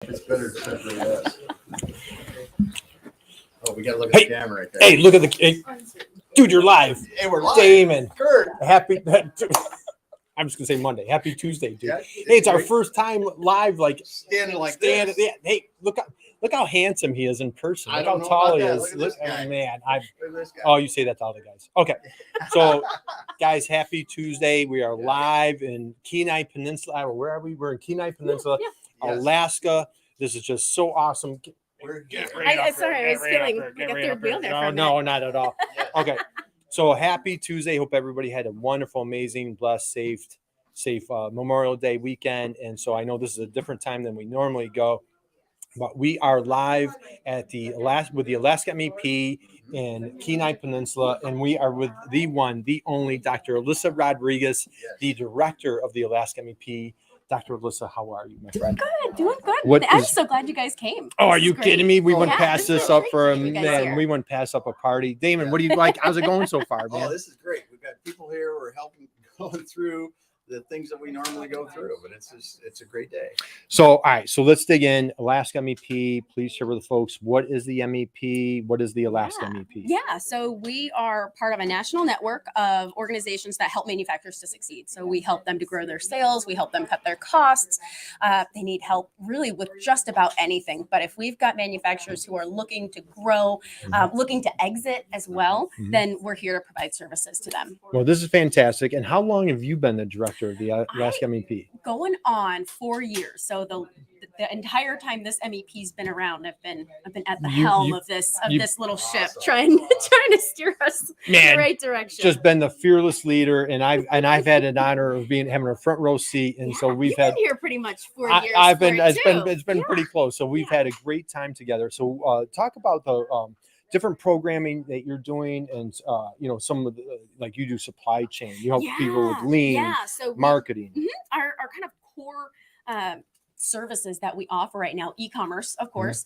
It's better to separate us. Oh, we got to look at the camera right there. Hey, look at the dude. You're live. Hey, we're live. Damon. Curt. Happy. I'm just gonna say Monday. Happy Tuesday, dude. Yeah, hey, it's our first time live. Like standing like this. Yeah. Hey, look how handsome he is in person. Look how tall he is. Look, man, look at this guy. Oh, you say that to all the guys. Okay, so guys, happy Tuesday. We are live in Kenai Peninsula. Where are we? We're in Kenai Peninsula, Alaska. This is just so awesome. Sorry, I was feeling like a third wheel there. Oh, no, not at all. Okay. So happy Tuesday. Hope everybody had a wonderful, amazing, blessed, safe Memorial Day weekend. And so I know this is a different time than we normally go, but we are live at with the Alaska MEP in Kenai Peninsula, and we are with the one, the only Dr. Alyssa Rodriguez, the director of the Alaska MEP. Dr. Alyssa, how are you, my friend? Doing good. I'm so glad you guys came. Oh, are you kidding me? We went past this up for a man. We went past up a party. Damon, what do you like? How's it going so far, man? Oh, this is great. We've got people here. We're helping going through the things that we normally go through, but it's a great day. So, all right. So let's dig in. Alaska MEP, please share with the folks. What is the MEP? What is the Alaska MEP? Yeah. So we are part of a national network of organizations that help manufacturers to succeed. So we help them to grow their sales. We help them cut their costs. They need help really with just about anything. But if we've got manufacturers who are looking to grow, looking to exit as well, then we're here to provide services to them. Well, this is fantastic. And how long have you been the director of the Alaska MEP? Going on 4 years. So the entire time this MEP's been around, I've been at the helm of this little ship, trying to steer us in the right direction. Just been the fearless leader, and I've had an honor of having a front row seat, and so we've been here pretty much 4 years. It's been pretty close. So we've had a great time together. So talk about the different programming that you're doing, and some of the, like you do supply chain. You help people with lean, marketing. Our kind of core services that we offer right now, eCommerce, of course.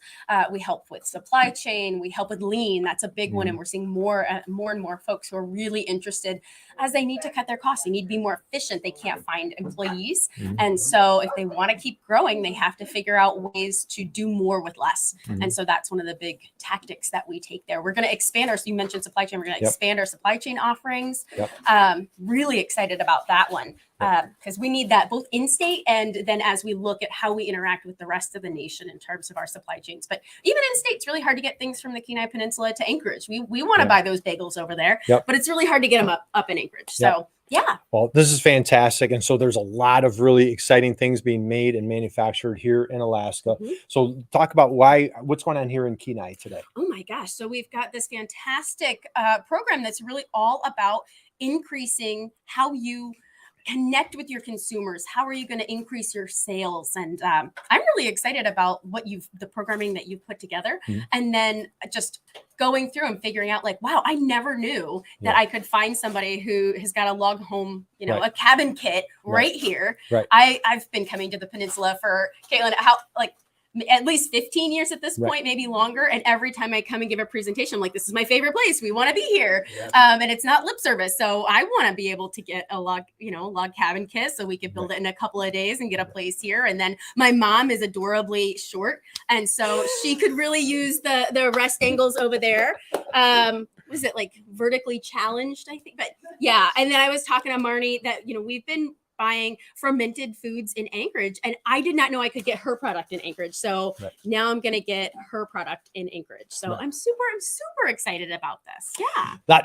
We help with supply chain. We help with lean. That's a big one, and we're seeing more and more folks who are really interested as they need to cut their costs. They need to be more efficient. They can't find employees, and so if they want to keep growing, they have to figure out ways to do more with less. And so that's one of the big tactics that we take there. We're going to expand our. So you mentioned supply chain. We're going to expand our supply chain offerings. Really excited about that one. Because we need that both in state and then as we look at how we interact with the rest of the nation in terms of our supply chains. But even in state, it's really hard to get things from the Kenai Peninsula to Anchorage. We want to buy those bagels over there, but it's really hard to get them up in Anchorage. So well, this is fantastic. And so there's a lot of really exciting things being made and manufactured here in Alaska. So talk about what's going on here in Kenai today. Oh my gosh. So we've got this fantastic program that's really all about increasing how you connect with your consumers. How are you going to increase your sales? And I'm really excited about the programming that you've put together, and then just going through and figuring out like, wow, I never knew that I could find somebody who has got a log home, a cabin kit right here. I've been coming to the peninsula for Caitlin, at least 15 years at this point, maybe longer. And every time I come and give a presentation, I'm like, this is my favorite place. We want to be here. And it's not lip service. So I want to be able to get a log cabin kit so we could build it in a couple of days and get a place here. And then my mom is adorably short. And so she could really use the rest angles over there. Was it like vertically challenged, I think? But yeah. And then I was talking to Marnie that, we've been buying fermented foods in Anchorage, and I did not know I could get her product in Anchorage. So now I'm going to get her product in Anchorage. So I'm super excited about this.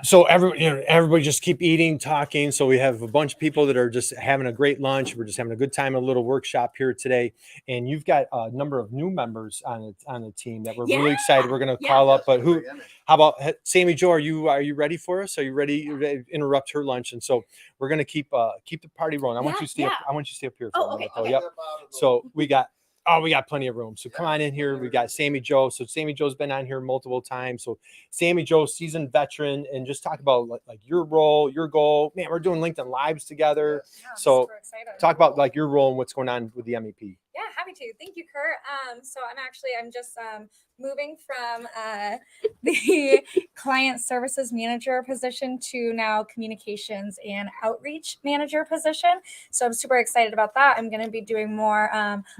So everybody just keep eating, talking. So we have a bunch of people that are just having a great lunch. We're just having a good time, a little workshop here today. And you've got a number of new members on the team that we're really excited. We're going to call up, but how about Sammy Jo? Are you ready for us? Are you ready to interrupt her lunch? And so we're going to keep the party rolling. I want you to stay up. I want you to stay up here. So we got plenty of room. So come on in here. We got Sammy Jo. So Sammy Jo's been on here multiple times. So Sammy Jo, seasoned veteran, and just talk about like your role, your goal. Man, we're doing LinkedIn Lives together. So talk about like your role and what's going on with the MEP. Yeah, happy to. Thank you, Curt. I'm just moving from the client services manager position to now communications and outreach manager position. So I'm super excited about that. I'm going to be doing more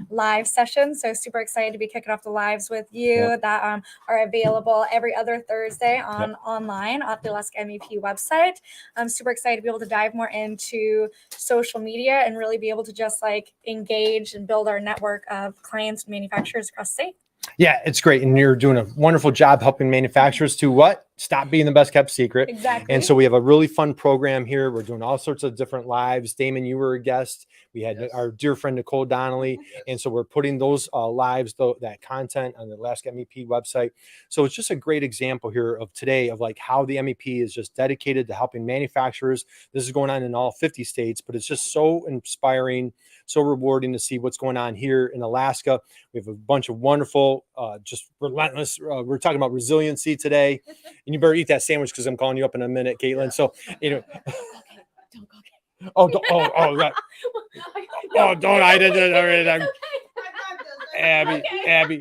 live sessions. So super excited to be kicking off the lives with you that are available every other Thursday on online at the Alaska MEP website. I'm super excited to be able to dive more into social media and really be able to just like engage and build our network of clients and manufacturers across the state. Yeah, it's great. And you're doing a wonderful job helping manufacturers to what? Stop being the best kept secret. Exactly. And so we have a really fun program here. We're doing all sorts of different lives. Damon, you were a guest. We had our dear friend, Nicole Donnelly. And so we're putting those lives, that content on the Alaska MEP website. So it's just a great example here of today of like how the MEP is just dedicated to helping manufacturers. This is going on in all 50 states, but it's just so inspiring, so rewarding to see what's going on here in Alaska. We have a bunch of wonderful, just relentless, we're talking about resiliency today. And you better eat that sandwich because I'm calling you up in a minute, Caitlin. Yeah. So, Okay, don't go. Right. Oh, don't I did it already. Abby.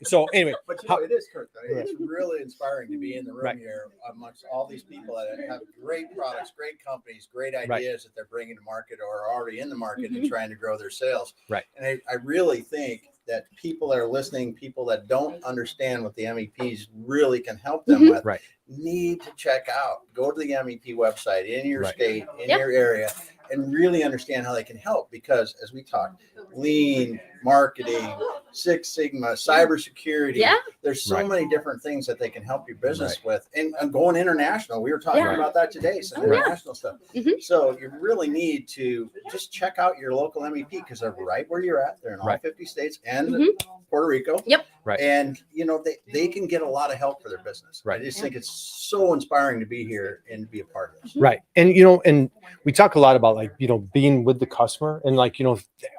So anyway, but it is, Curt. It's really inspiring to be in the room here amongst all these people that have great products, great companies, great ideas that they're bringing to market or are already in the market and trying to grow their sales. Right. And I really think that people that are listening, people that don't understand what the MEPs really can help them with, need to check out. Go to the MEP website in your state, in your area, and really understand how they can help. Because as we talked, lean marketing, Six Sigma, cybersecurity. There's so many different things that they can help your business with. And going international, we were talking about that today, some international stuff. So you really need to just check out your local MEP because they're right where you're at. They're in all 50 states and Puerto Rico. And they can get a lot of help for their business. I just think it's so inspiring to be here and be a part of this. And and we talk a lot about like being with the customer and like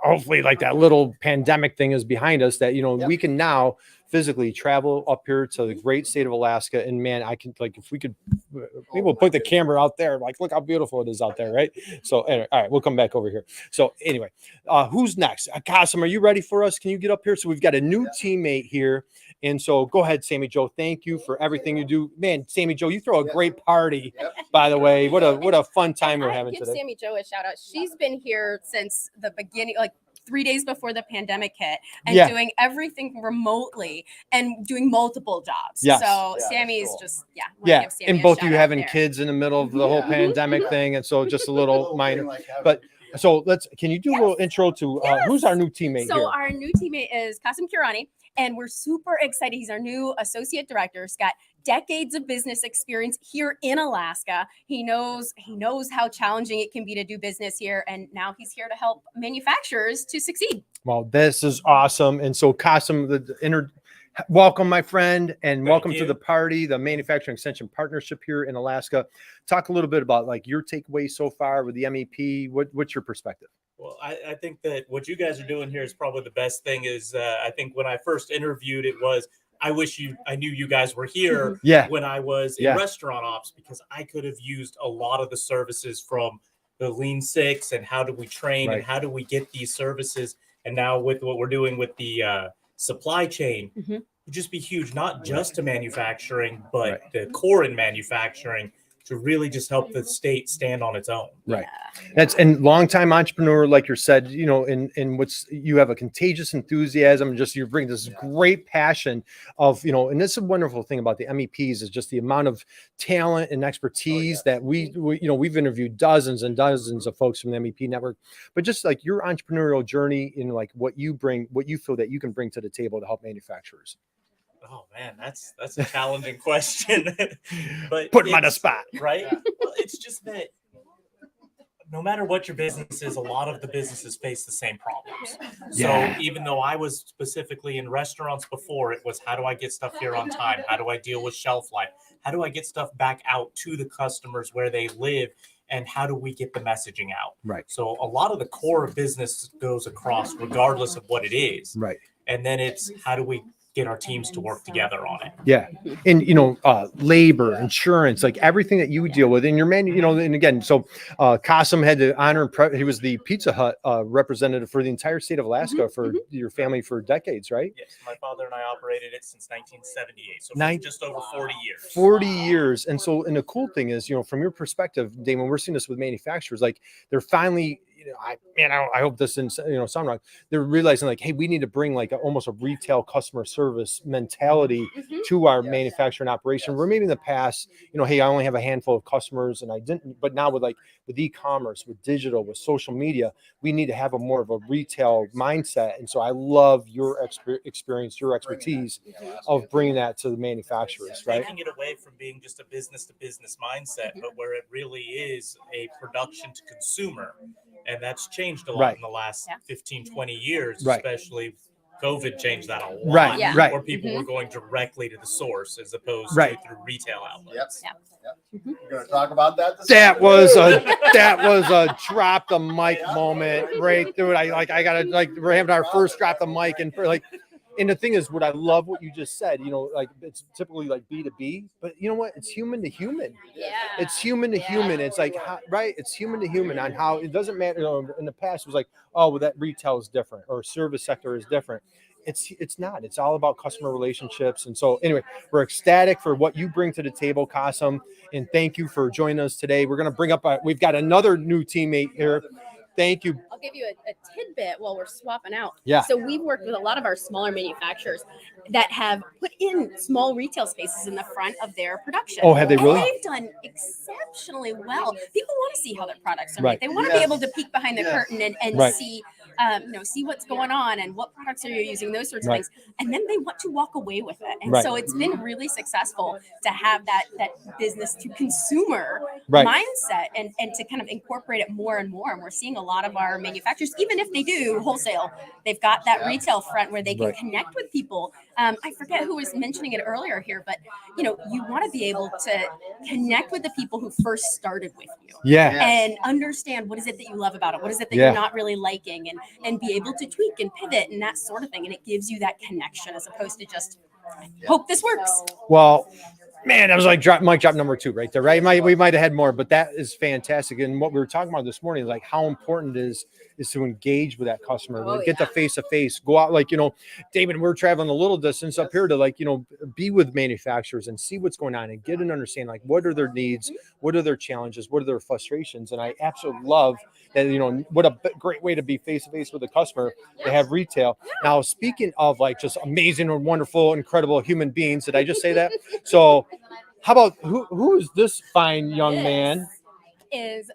hopefully like that little pandemic thing is behind us, that we can now physically travel up here to the great state of Alaska. And man, I can, like, if we could, maybe we'll put the camera out there, like, look how beautiful it is out there, right? So anyway, all right, we'll come back over here. So anyway, who's next? Kasim, are you ready for us? Can you get up here? So we've got a new teammate here. And so go ahead, Sammy Joe. Thank you for everything you do. Man, Sammy Joe, you throw a great party, by the way. What a fun time we're having today. Give Sammy Joe a shout out. She's been here since the beginning, like 3 days before the pandemic hit, and doing everything remotely and doing multiple jobs. So Sammy's just, give Sammy and both of you having kids in the middle of the whole pandemic thing. And so just a little minor, but so can you do a little intro to who's our new teammate here? So our new teammate is Kasim Kirani, and we're super excited. He's our new associate director. He's got decades of business experience here in Alaska. He knows how challenging it can be to do business here, and now he's here to help manufacturers to succeed. Well, this is awesome. And so Kasim, welcome, my friend, and welcome to the party, the Manufacturing Extension Partnership here in Alaska. Talk a little bit about like your takeaways so far with the MEP. What's your perspective? Well, I think that what you guys are doing here is probably the best thing. Is I think when I first interviewed, it was I knew you guys were here when I was in restaurant ops, because I could have used a lot of the services from the Lean Six and how do we train and how do we get these services. And now with what we're doing with the supply chain, would just be huge, not just to manufacturing, but the core in manufacturing, to really just help the state stand on its own. And longtime entrepreneur, like you said, and you have a contagious enthusiasm, just you bring this great passion of, and this is a wonderful thing about the MEPs is just the amount of talent and expertise that we've interviewed dozens and dozens of folks from the MEP network, but just like your entrepreneurial journey in like what you feel that you can bring to the table to help manufacturers. Oh man, that's a challenging question. But put him on the spot, right? Well, it's just that no matter what your business is, a lot of the businesses face the same problems. So even though I was specifically in restaurants before, it was how do I get stuff here on time? How do I deal with shelf life? How do I get stuff back out to the customers where they live? And how do we get the messaging out? So a lot of the core of business goes across regardless of what it is. And then it's how do we get our teams to work together on it. Yeah. And, labor, insurance, like everything that you deal with in your menu, and again, so Qasim had the honor, he was the Pizza Hut representative for the entire state of Alaska for your family for decades, right? Yes, my father and I operated it since 1978, so for just over 40 years. 40 years. And so, and the cool thing is, from your perspective, Damon, we're seeing this with manufacturers, like they're finally, I hope this didn't, sound wrong. They're realizing like, hey, we need to bring like almost a retail customer service mentality to our manufacturing operation. Where maybe in the past, hey, I only have a handful of customers and I didn't, but now with e-commerce, with digital, with social media, we need to have a more of a retail mindset. And so I love your experience, your expertise of bringing that to the manufacturers, right? Taking it away from being just a business to business mindset, but where it really is a production to consumer. And that's changed a lot in the last 15, 20 years, especially COVID changed that a lot. Where people were going directly to the source as opposed to through retail outlets. You're going to talk about that? That was a drop the mic moment, right, dude. We're having our first drop the mic, and and the thing is, what I love what you just said, it's typically like B2B, but you know what? It's human to human. Yeah. It's human to human. It's like, it's human to human on how it doesn't matter. In the past, it was like, oh, well, that retail is different or service sector is different. It's not. It's all about customer relationships. And so anyway, we're ecstatic for what you bring to the table, Qasim, and thank you for joining us today. We're going to bring up, we've got another new teammate here. Thank you. I'll give you a tidbit while we're swapping out. Yeah. So we've worked with a lot of our smaller manufacturers that have put in small retail spaces in the front of their production. Oh, have they really? And they've done exceptionally well. People want to see how their products are made. They want to be able to peek behind the curtain and see, see what's going on and what products are you using, those sorts of things. And then they want to walk away with it. And so it's been really successful to have that business to consumer mindset and to kind of incorporate it more and more. And we're seeing a lot of our manufacturers, even if they do wholesale, they've got that retail front where they can connect with people. I forget who was mentioning it earlier here, but you want to be able to connect with the people who first started with you, and understand what is it that you love about it, what is it that you're not really liking, and be able to tweak and pivot and that sort of thing. And it gives you that connection as opposed to just hope this works. Well, man, that was like mic drop number 2 right there, right? We might have had more, but that is fantastic. And what we were talking about this morning is like how important it is to engage with that customer, get the face-to-face, go out, David, we're traveling a little distance up here to be with manufacturers and see what's going on and get an understanding, like what are their needs, what are their challenges, what are their frustrations. And I absolutely love that, what a great way to be face-to-face with a customer to have retail. Now, speaking of just amazing and wonderful, incredible human beings, did I just say that? So how about who is this fine young man? Is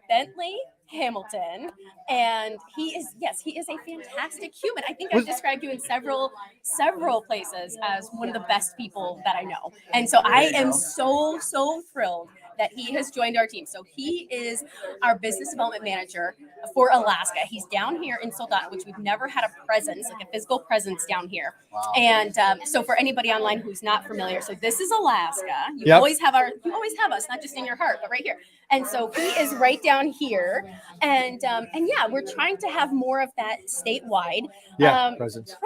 Bentley Hamilton, and he is a fantastic human. I think I've described you in several places as one of the best people that I know, and so I am so thrilled that he has joined our team. So he is our business development manager for Alaska. He's down here in Soldotna, which we've never had a presence, like a physical presence down here. Wow. And so for anybody online who's not familiar, so this is Alaska. You always have us, not just in your heart, but right here. And so he is right down here. And we're trying to have more of that statewide presence.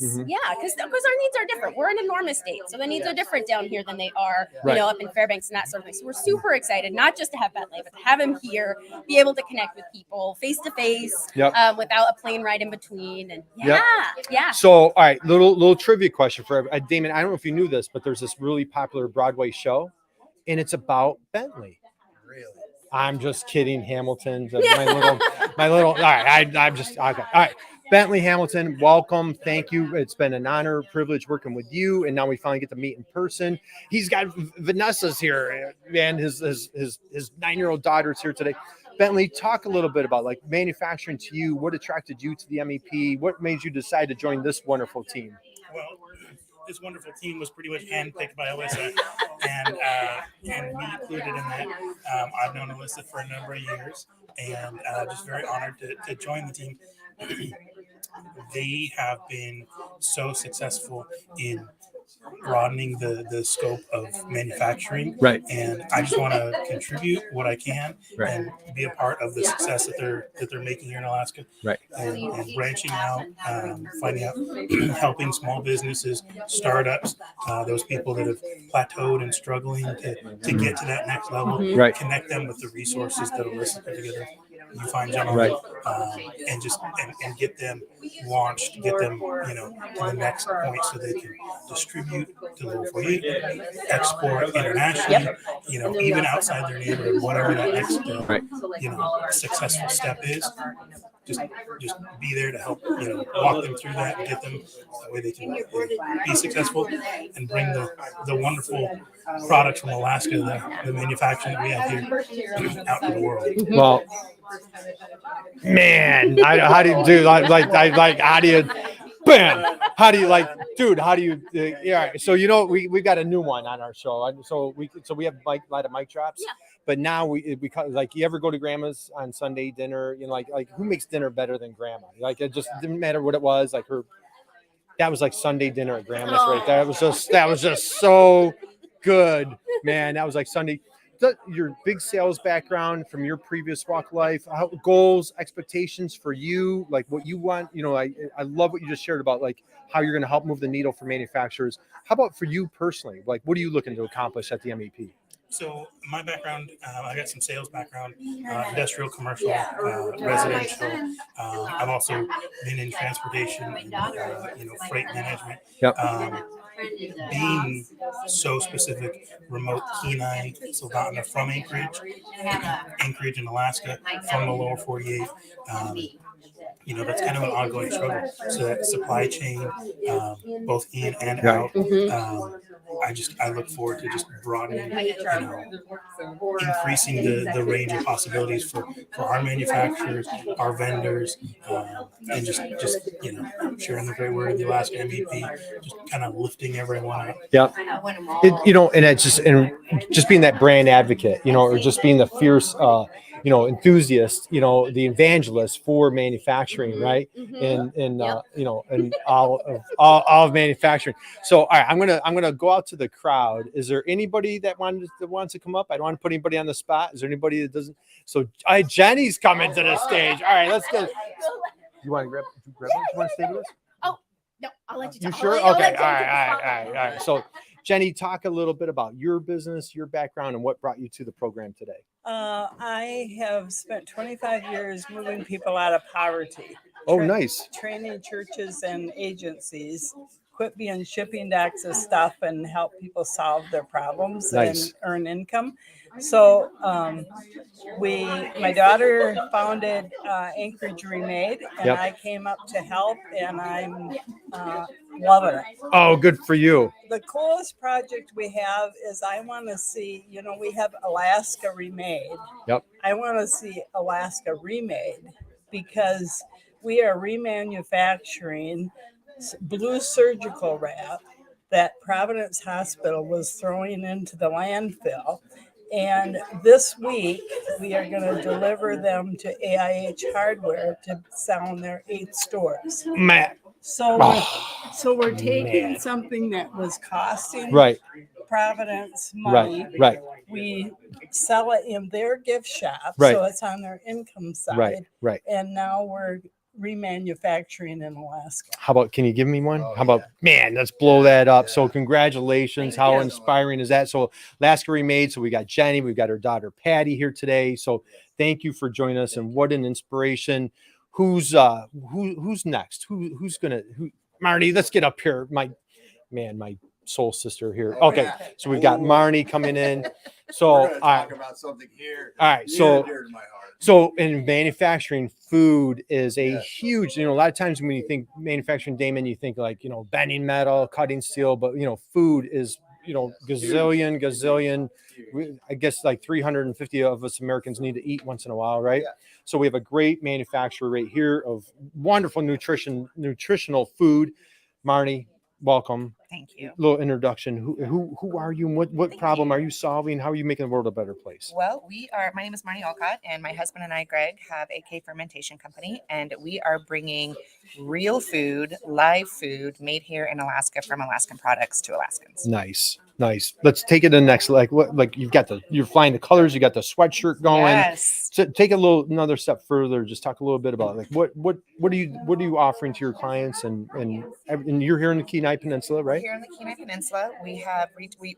Mm-hmm. Yeah, because our needs are different. We're an enormous state, so the needs are different down here than they are, up in Fairbanks and that sort of thing. So we're super excited, not just to have Bentley, but to have him here, be able to connect with people face to face, without a plane ride in between. And So, all right, little trivia question for Damon. I don't know if you knew this, but there's this really popular Broadway show, and it's about Bentley. Really? I'm just kidding, Hamilton. My little. All right, I'm just okay. All right, Bentley Hamilton, welcome. Thank you. It's been an honor, privilege working with you, and now we finally get to meet in person. He's got Vanessa's here, and his 9-year-old daughter's here today. Bentley, talk a little bit about manufacturing to you. What attracted you to the MEP? What made you decide to join this wonderful team? Well, this wonderful team was pretty much handpicked by Alyssa, and me included in that. I've known Alyssa for a number of years, and just very honored to join the team. They have been so successful in broadening the scope of manufacturing. Right. And I just want to contribute what I can Right. and be a part of the success that they're making here in Alaska. Right. And branching out, finding out, helping small businesses, startups, those people that have plateaued and struggling to get to that next level. Right. Connect them with the resources that Alyssa put together. You find gentlemen, Right. and just and get them launched, get them to the next point so they can distribute to local 48, export internationally, even outside their neighborhood, whatever that next successful step is. Just be there to help walk them through that and get them that way they can be successful and bring the wonderful products from Alaska, the manufacturing that we have here out to the world. Well, man, how do you do like how do you bam, how do you dude, how do you yeah, so we've got a new one on our show, so we have a lot of mic drops. Yeah. But now we like, you ever go to grandma's on Sunday dinner, like who makes dinner better than grandma? Like, it just didn't matter what it was, like that was like Sunday dinner at grandma's right there. That was just so good, man. That was like Sunday. Your big sales background from your previous walk of life, goals, expectations for you, like what you want. I love what you just shared about like how you're going to help move the needle for manufacturers. How about for you personally? Like, what are you looking to accomplish at the MEP? So my background, I got some sales background, industrial, commercial, residential. I've also been in transportation and freight management. Yep. Being so specific, remote Kenai, Sylvania from Anchorage in Alaska, from the lower 48. That's kind of an ongoing struggle. So that supply chain, both in and out. I look forward to just broadening, increasing the range of possibilities for our manufacturers, our vendors, and just sharing the great word of the Alaska MEP, just kind of lifting everyone up. Yep. And it's just being that brand advocate, or just being the fierce, enthusiast, the evangelist for manufacturing, right? And all of manufacturing. So, all right, I'm gonna go out to the crowd. Is there anybody that wants to come up? I don't want to put anybody on the spot. Is there anybody that doesn't? So, Jenny's coming to the stage. All right, let's go. You want to grab it? You want to stay with us? Oh, no, I'll let you talk. You sure? Okay. All right. So, Jenny, talk a little bit about your business, your background, and what brought you to the program today. I have spent 25 years moving people out of poverty. Oh, nice. Training churches and agencies, quit being shipping to access stuff and help people solve their problems and earn income. So my daughter founded Anchorage Remade, and I came up to help, and I'm loving it. Oh, good for you. The coolest project we have is I want to see, we have Alaska Remade. Yep. I want to see Alaska Remade because we are remanufacturing blue surgical wrap that Providence Hospital was throwing into the landfill. And this week, we are going to deliver them to AIH Hardware to sell in their 8 stores. Matt. So we're taking something that was costing Providence money. Right. We sell it in their gift shop, so it's on their income side. Right. And now we're remanufacturing in Alaska. How about, can you give me one? How about, man, let's blow that up. So congratulations. How inspiring is that? So Alaska Remade. So we got Jenny, we've got her daughter Patty here today. So thank you for joining us, and what an inspiration. Who's next? Who's gonna Marnie, let's get up here. My soul sister here. Okay. So we've got Marnie coming in. So we're gonna talk about something here. All right. Dear to my heart. So in manufacturing, food is a huge, a lot of times when you think manufacturing, Damon, you think like, bending metal, cutting steel, but food is, gazillion, I guess like 350 of us Americans need to eat once in a while, right? Yeah. So we have a great manufacturer right here of wonderful nutritional food. Marnie, welcome. Thank you. Little introduction. Who are you and what problem are you solving? How are you making the world a better place? Well, my name is Marnie Alcott, and my husband and I, Greg, have a cave fermentation company, and we are bringing real food, live food made here in Alaska from Alaskan products to Alaskans. Nice. Let's take it to the next. You're flying the colors. You got the sweatshirt going. Yes. So take another step further. Just talk a little bit about what are you offering to your clients and you're here in the Kenai Peninsula, right? Here in the Kenai Peninsula, we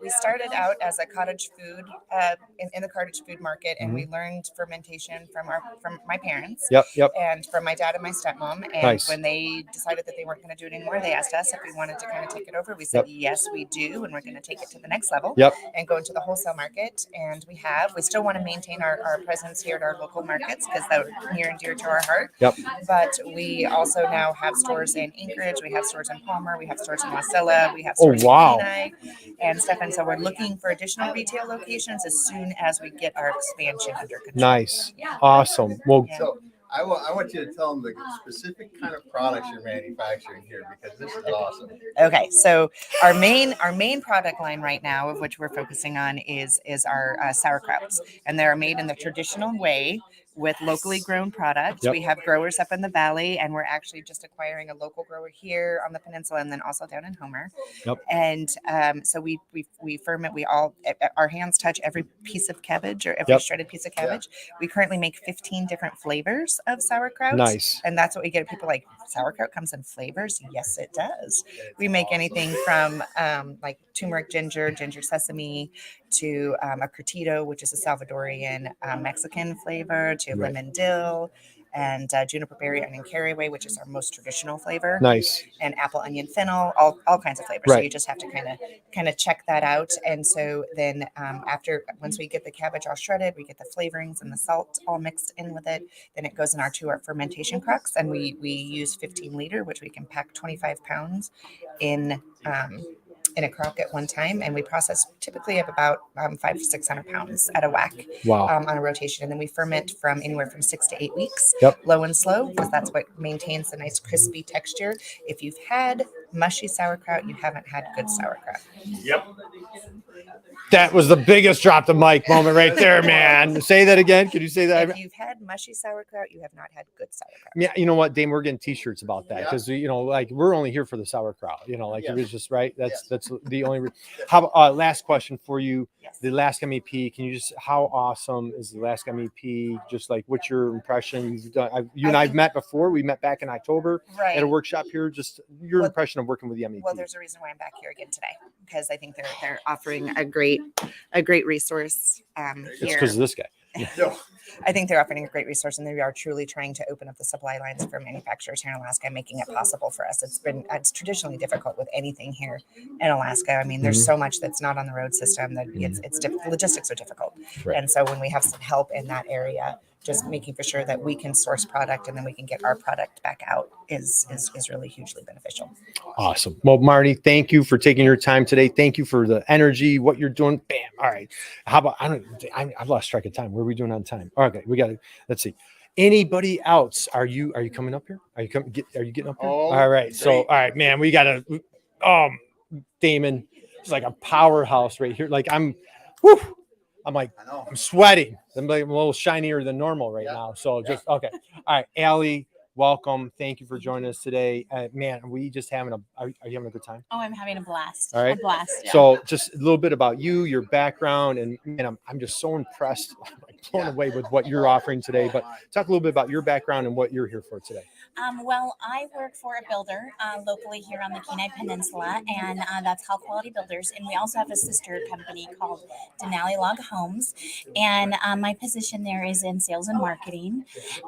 started out as a cottage food in the cottage food market, and we learned fermentation from my parents. Yep. And from my dad and my stepmom. And when they decided that they weren't going to do it anymore, they asked us if we wanted to kind of take it over. We said yes, we do, and we're going to take it to the next level. And go into the wholesale market. And we still want to maintain our presence here at our local markets because they're near and dear to our heart. But we also now have stores in Anchorage, we have stores in Palmer, we have stores in Wasilla, we have stores in Kenai and stuff. And so we're looking for additional retail locations as soon as we get our expansion under control. Nice. Awesome. Well, so I want you to tell them the specific kind of products you're manufacturing here, because this is awesome. Okay, so our main product line right now, of which we're focusing on, is our sauerkrauts, and they're made in the traditional way with locally grown products. We have growers up in the valley, and we're actually just acquiring a local grower here on the peninsula, and then also down in Homer. And so we ferment. Our hands touch every piece of cabbage or every shredded piece of cabbage. We currently make 15 different flavors of sauerkraut. Nice. And that's what we get. People like, sauerkraut comes in flavors. Yes, it does. We make anything from like turmeric ginger sesame, to a curtido, which is a Salvadorian Mexican flavor, to lemon dill, and juniper berry onion caraway, which is our most traditional flavor. Nice. And apple onion fennel, all kinds of flavors. So you just have to kind of check that out. And so then once we get the cabbage all shredded, we get the flavorings and the salt all mixed in with it. Then it goes in our fermentation crocks, and we use 15 liter, which we can pack 25 pounds in a crock at one time, and we process typically of about 500 to 600 pounds at a whack. On a rotation, and then we ferment from anywhere from 6 to 8 weeks, low and slow, because that's what maintains the nice crispy texture. If you've had mushy sauerkraut, you haven't had good sauerkraut. That was the biggest drop the mic moment right there, man. Say that again. Could you say that? If you've had mushy sauerkraut, you have not had good sauerkraut. Yeah, you know what, Dame, we're getting t-shirts about that because we're only here for the sauerkraut. It was just right. That's the only. How last question for you? The Alaska MEP. Can you just, how awesome is the Alaska MEP? Just like, what's your impression? You've done. You and I've met before. We met back in October at a workshop here. Just your impression of working with the MEP. Well, there's a reason why I'm back here again today, because I think they're offering a great resource here. It's because of this guy. I think they're offering a great resource, and they are truly trying to open up the supply lines for manufacturers here in Alaska, making it possible for us. It's traditionally difficult with anything here in Alaska. I mean, there's so much that's not on the road system that logistics are difficult. And so when we have some help in that area, just making for sure that we can source product and then we can get our product back out is really hugely beneficial. Awesome. Well, Marty, thank you for taking your time today. Thank you for the energy, what you're doing. Bam. All right. How about, I've lost track of time. What are we doing on time? Okay. Let's see. Anybody else? Are you coming up here? Are you getting up here? All right. Great. So, all right, man, we got Damon. It's like a powerhouse right here. Like I'm sweating. I'm like a little shinier than normal right now. So just, okay. All right. Allie, welcome. Thank you for joining us today. Man, are you having a good time? Oh, I'm having a blast. All right. A blast. Yeah. So just a little bit about you, your background, and I'm just so impressed, blown away with what you're offering today. But talk a little bit about your background and what you're here for today. Well, I work for a builder locally here on the Kenai Peninsula, and that's High Quality Builders. And we also have a sister company called Denali Log Homes. And my position there is in sales and marketing.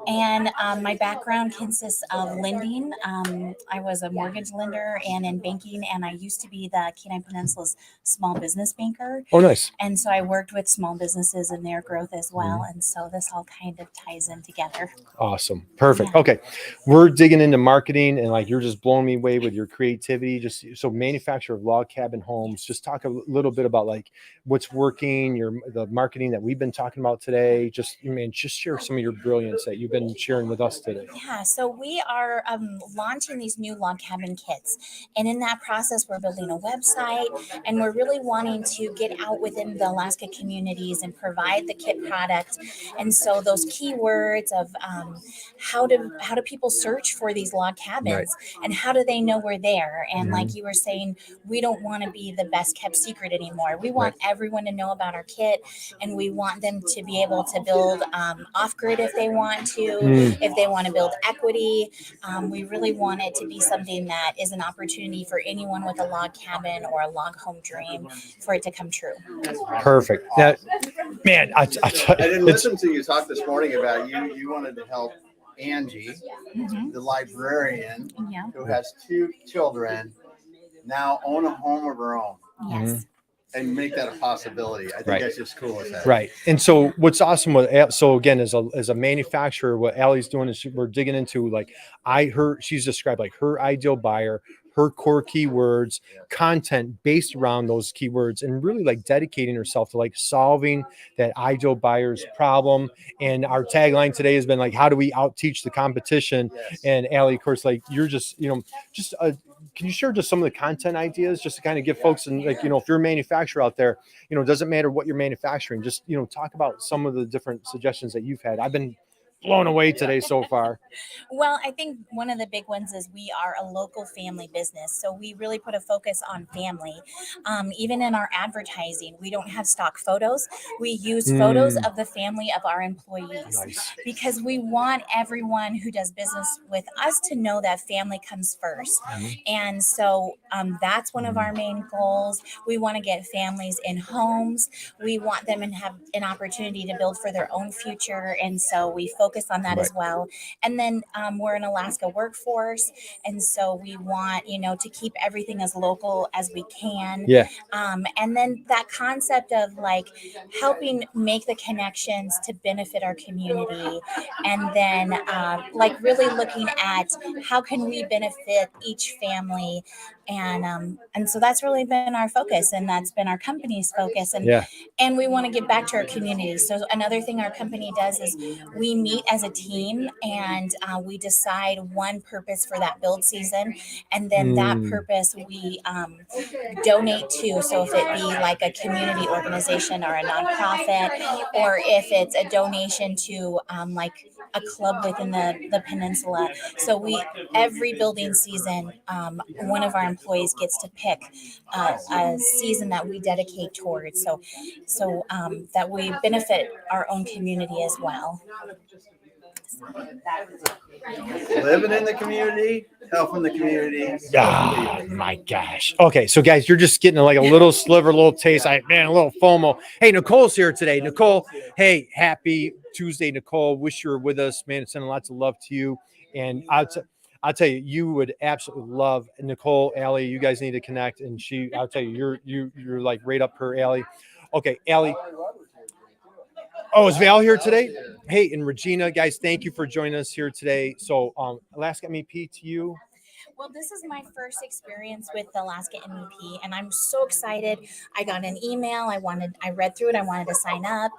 And my background consists of lending. I was a mortgage lender and in banking, and I used to be the Kenai Peninsula's small business banker. Oh, nice. And so I worked with small businesses and their growth as well. well. And so this all kind of ties in together. Awesome. Perfect. Yeah. Okay. We're digging into marketing, and like, you're just blowing me away with your creativity. Just so manufacturer of log cabin homes, just talk a little bit about like what's working, the marketing that we've been talking about today. Just share some of your brilliance that you've been sharing with us today. Yeah, so we are launching these new log cabin kits. And in that process, we're building a website, and we're really wanting to get out within the Alaska communities and provide the kit product. And so those keywords of how do people search for these log cabins, and how do they know we're there? And like you were saying, we don't want to be the best kept secret anymore. We want everyone to know about our kit, and we want them to be able to build off-grid if they want to, if they want to build equity. We really want it to be something that is an opportunity for anyone with a log cabin or a log home dream for it to come true. Perfect. Now, man, I didn't listen to you talk this morning about you wanted to help Angie, the librarian, who has 2 children, now own a home of her own. Yes. And make that a possibility. I think that's just cool as heck. Right. And so what's awesome with, so again, as a manufacturer, what Allie's doing is we're digging into, like, she's described like her ideal buyer, her core keywords, content based around those keywords, and really like dedicating herself to like solving that ideal buyer's problem. And our tagline today has been like, how do we out teach the competition? And Allie, of course, like, you're just, can you share just some of the content ideas just to kind of give folks, and like, if you're a manufacturer out there, it doesn't matter what you're manufacturing, just, talk about some of the different suggestions that you've had. I've been blown away today so far. Well, I think one of the big ones is we are a local family business. So we really put a focus on family. Even in our advertising, we don't have stock photos. We use photos of the family of our employees, because we want everyone who does business with us to know that family comes first. And so that's one of our main goals. We want to get families in homes. We want them to have an opportunity to build for their own future. And so we focus on that as well. And then we're an Alaska workforce, and so we want to keep everything as local as we can. And then that concept of like helping make the connections to benefit our community, and then like really looking at how can we benefit each family. And so that's really been our focus, and that's been our company's focus. And we want to get back to our community. So another thing our company does is we meet as a team, and we decide one purpose for that build season, and then that purpose we donate to. So if it be like a community organization or a nonprofit, or if it's a donation to like a club within the peninsula. So every building season, one of our employees gets to pick a season that we dedicate towards, so that we benefit our own community as well. Living in the community, helping the community. Oh my gosh. Okay, so guys, you're just getting like a little sliver, a little taste. A little FOMO. Hey, Nicole's here today. Nicole, hey, happy Tuesday, Nicole. Wish you were with us, man. Sending lots of love to you. And I'll tell you, you would absolutely love Nicole, Allie. You guys need to connect. And I'll tell you, you're like right up her alley. Okay, Allie. Oh, is Val here today? Hey, and Regina, guys, thank you for joining us here today. So, Alaska MEP to you. Well, this is my first experience with the Alaska MEP, and I'm so excited. I got an email. I read through it. I wanted to sign up.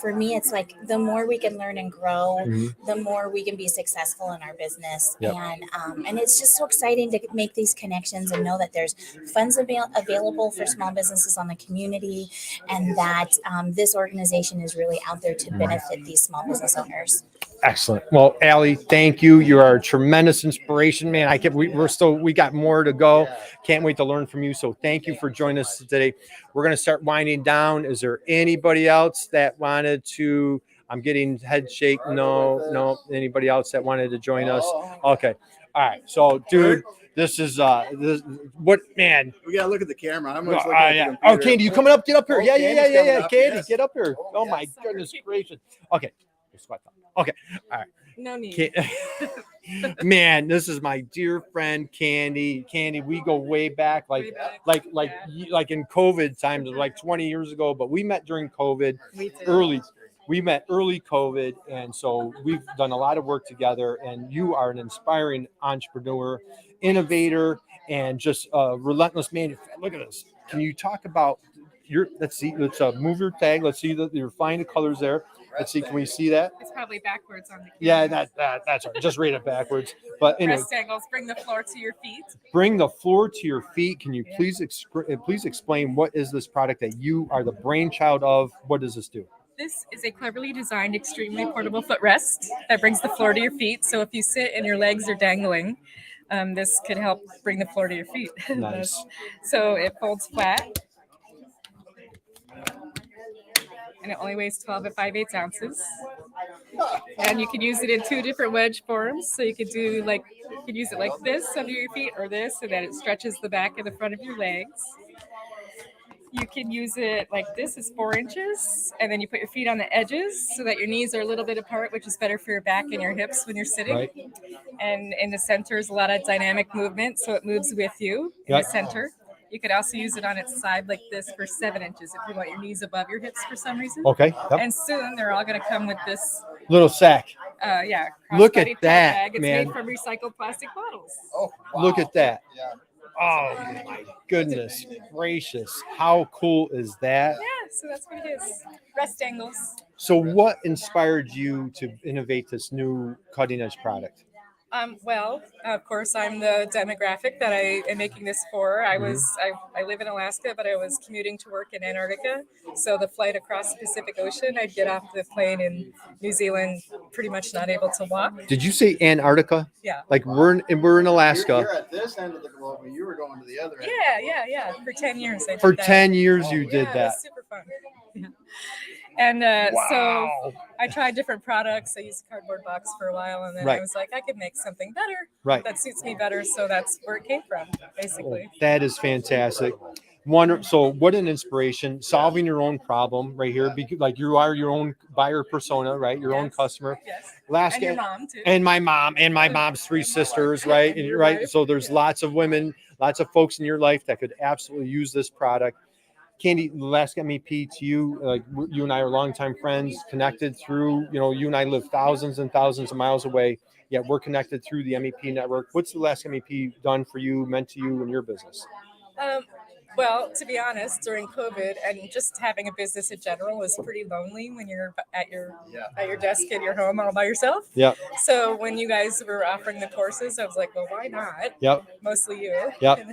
For me, it's like the more we can learn and grow, the more we can be successful in our business. And it's just so exciting to make these connections and know that there's funds available for small businesses on the community, and that this organization is really out there to benefit these small business owners. Excellent. Well, Allie, thank you. You are a tremendous inspiration, man. We got more to go. Can't wait to learn from you. So thank you for joining us today. We're going to start winding down. Is there anybody else that wanted to? I'm getting head shake. No. Anybody else that wanted to join us? Okay. All right. So, dude, this is what, man? We gotta look at the camera. I'm at the computer. Oh, Candy, you coming up? Get up here. Yeah. Candy, get up here. Oh my goodness gracious. Okay. Okay. All right. No need. Man, this is my dear friend Candy. Candy, we go way back, like in COVID times, like 20 years ago. But we met during COVID, early we met early COVID, and so we've done a lot of work together. And you are an inspiring entrepreneur, innovator, and just relentless man. Look at this. Can you talk about your? Let's see. Let's move your tag. Let's see the refined colors there. Let's see. Can we see that? It's probably backwards on the camera. Yeah, that's right. Just read it backwards. But anyway, Rest angles. Bring the floor to your feet. bring the floor to your feet. Can you please explain what is this product that you are the brainchild of? What does this do? This is a cleverly designed, extremely portable footrest that brings the floor to your feet. So if you sit and your legs are dangling, this could help bring the floor to your feet. Nice. So it folds flat. And it only weighs 12 and 5/8 ounces. And you can use it in 2 different wedge forms. So you could use it like this under your feet or this, so that it stretches the back and the front of your legs. You can use it like this, is 4 inches, and then you put your feet on the edges so that your knees are a little bit apart, which is better for your back and your hips when you're sitting. Right. And in the center is a lot of dynamic movement, so it moves with you in the center. You could also use it on its side like this for 7 inches if you want your knees above your hips for some reason. Okay. Yep. And soon they're all going to come with this. Little sack. Look at crossbody tote that, bag. It's man. made from recycled plastic bottles. Oh, wow. Look at that. Yeah. Oh my goodness gracious. How cool is that? Yeah, so that's what it is. Rest angles. So what inspired you to innovate this new cutting edge product? Well, of course, I'm the demographic that I am making this for. I live in Alaska, but I was commuting to work in Antarctica. So the flight across the Pacific Ocean, I'd get off the plane in New Zealand, pretty much not able to walk. Did you say Antarctica? Yeah. Like we're in Alaska. You're at this end of the globe, and you were going to the other end. Yeah. For 10 years. I did For that. 10 years you Yeah, did it that. was super fun. Yeah. And so I tried different products. I used a cardboard box for a while, and then I was like, I could make something better that suits me better. So that's where it came from, basically. That is fantastic. So what an inspiration, solving your own problem right here. Because like you are your own buyer persona, right? Your own customer. Yes. Alaska, And your mom too. and my mom's 3 sisters, right? And you're right. So there's lots of women, lots of folks in your life that could absolutely use this product. Candy, Alaska MEP, to you, like you and I are longtime friends, connected through, you and I live thousands and thousands of miles away, yet we're connected through the MEP network. What's the Alaska MEP done for you, meant to you and your business? Well, to be honest, during COVID and just having a business in general was pretty lonely when you're at your desk in your home all by yourself. Yep. So when you guys were offering the courses, I was like, well, why not? Yep. Mostly you. Yep.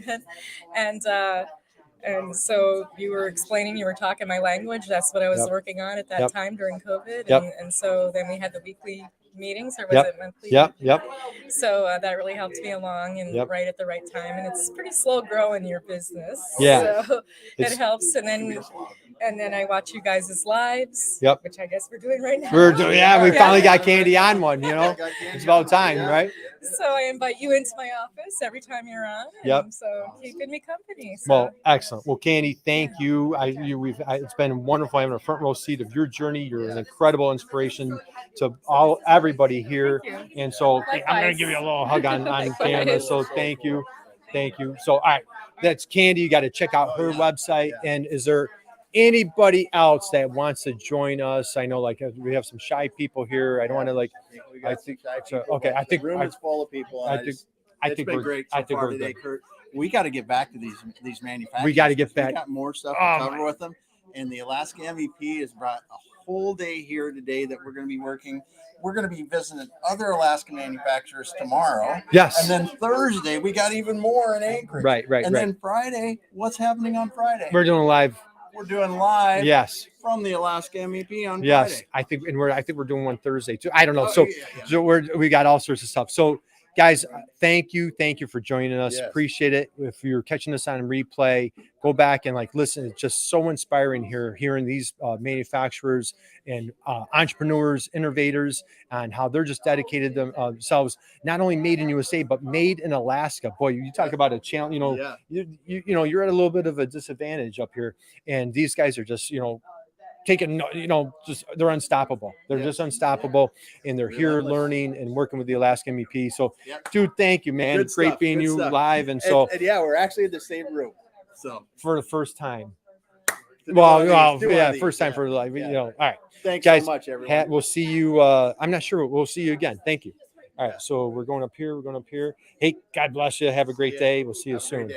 And so you were explaining, you were talking my language. That's what I was working on at that time during COVID. And so then we had the weekly meetings, or was it monthly? Yep. So that really helped me along and right at the right time. And it's pretty slow growing your business. Yeah. So it helps. And then I watch you guys' lives, which I guess we're doing right now. We finally got Candy on one, It's about time, right? So I invite you into my office every time you're on. Yep. So keeping me company. So. Well, excellent. Well, Candy, thank you. It's been wonderful having a front row seat of your journey. You're an incredible inspiration to everybody here. And so I'm going to give you a little hug on camera. So thank you. So, all right, that's Candy. You got to check out her website. And is there anybody else that wants to join us? I know we have some shy people here. I don't want to I think the room is full of people. It's been great so far today, Curt. We got to get back to these manufacturers. We got to get back. We got more stuff to cover with them. And the Alaska MEP has brought a whole day here today that we're going to be working. We're going to be visiting other Alaskan manufacturers tomorrow. Yes. And then Thursday, we got even more in Anchorage. Right. And then Friday, what's happening on Friday? We're doing live. Yes. From the Alaska MEP on Yes. Friday. I think we're doing one Thursday too. I don't know. So we got all sorts of stuff. So guys, thank you for joining us. Yes. Appreciate it. If you're catching this on replay, go back and listen. It's just so inspiring hearing these manufacturers and entrepreneurs, innovators, and how they're just dedicated themselves, not only made in USA, but made in Alaska. Boy, you talk about a challenge, you're at a little bit of a disadvantage up here. And these guys are just, taking, they're unstoppable. They're just unstoppable, and they're here learning and working with the Alaska MEP. So, dude, thank you, man. Good Great stuff, being good you stuff. live. And we're actually in the same room. So for the first time. Yeah, first time for life. You know, all right. Thanks Guys, so much, everyone. we'll see you. I'm not sure. We'll see you again. Thank you. All right. So we're going up here. Hey, God bless you. Have a great day. We'll see you soon.